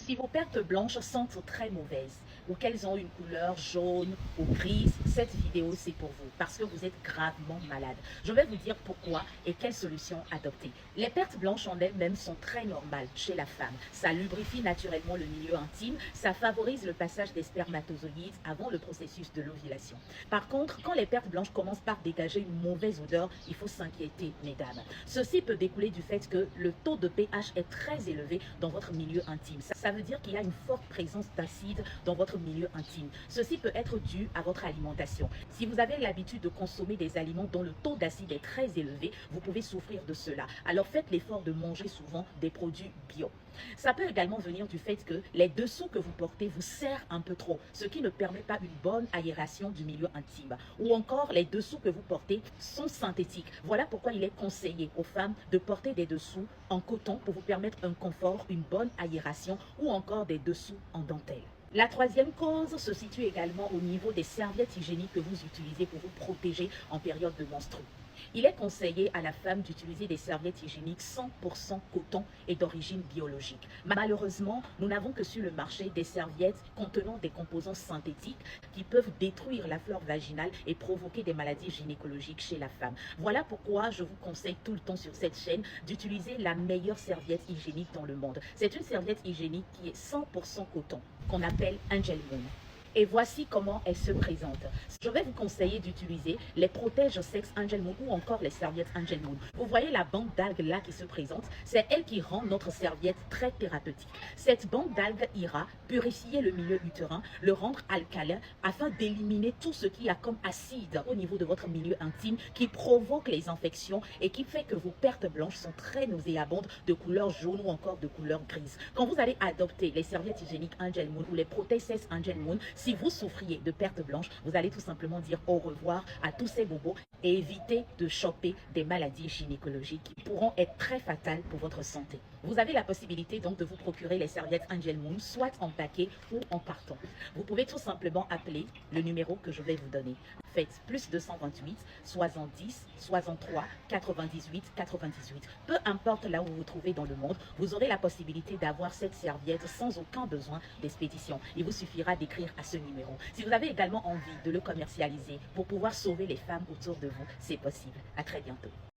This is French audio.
Si vos pertes blanches sentent très mauvaises ou qu'elles ont une couleur jaune ou grise, cette vidéo c'est pour vous parce que vous êtes gravement malade. Je vais vous dire pourquoi et quelles solutions adopter. Les pertes blanches en elles-mêmes sont très normales chez la femme. Ça lubrifie naturellement le milieu intime, ça favorise le passage des spermatozoïdes avant le processus de l'ovulation. Par contre, quand les pertes blanches commencent par dégager une mauvaise odeur, il faut s'inquiéter, mesdames. Ceci peut découler du fait que le taux de pH est très élevé dans votre milieu intime. Ça veut dire qu'il y a une forte présence d'acide dans votre milieu intime. Ceci peut être dû à votre alimentation. Si vous avez l'habitude de consommer des aliments dont le taux d'acide est très élevé, vous pouvez souffrir de cela. Alors faites l'effort de manger souvent des produits bio. Ça peut également venir du fait que les dessous que vous portez vous serrent un peu trop, ce qui ne permet pas une bonne aération du milieu intime. Ou encore, les dessous que vous portez sont synthétiques. Voilà pourquoi il est conseillé aux femmes de porter des dessous en coton pour vous permettre un confort, une bonne aération ou encore des dessous en dentelle. La troisième cause se situe également au niveau des serviettes hygiéniques que vous utilisez pour vous protéger en période de menstru. Il est conseillé à la femme d'utiliser des serviettes hygiéniques 100% coton et d'origine biologique. Malheureusement, nous n'avons que sur le marché des serviettes contenant des composants synthétiques qui peuvent détruire la flore vaginale et provoquer des maladies gynécologiques chez la femme. Voilà pourquoi je vous conseille tout le temps sur cette chaîne d'utiliser la meilleure serviette hygiénique dans le monde. C'est une serviette hygiénique qui est 100% coton, qu'on appelle Angel Moon. Et voici comment elle se présente. Je vais vous conseiller d'utiliser les protèges sexe Angel Moon ou encore les serviettes Angel Moon. Vous voyez la bande d'algues là qui se présente, c'est elle qui rend notre serviette très thérapeutique. Cette bande d'algues ira purifier le milieu utérin, le rendre alcalin afin d'éliminer tout ce qui a comme acide au niveau de votre milieu intime qui provoque les infections et qui fait que vos pertes blanches sont très nauséabondes de couleur jaune ou encore de couleur grise. Quand vous allez adopter les serviettes hygiéniques Angel Moon ou les protèges sexe Angel Moon, si vous souffriez de perte blanche, vous allez tout simplement dire au revoir à tous ces bobos et éviter de choper des maladies gynécologiques qui pourront être très fatales pour votre santé. Vous avez la possibilité donc de vous procurer les serviettes Angel Moon, soit en paquet ou en carton. Vous pouvez tout simplement appeler le numéro que je vais vous donner. Faites plus 228 70 63 98 98. Peu importe là où vous vous trouvez dans le monde, vous aurez la possibilité d'avoir cette serviette sans aucun besoin d'expédition. Il vous suffira d'écrire à ce numéro. Si vous avez également envie de le commercialiser pour pouvoir sauver les femmes autour de vous, c'est possible. À très bientôt.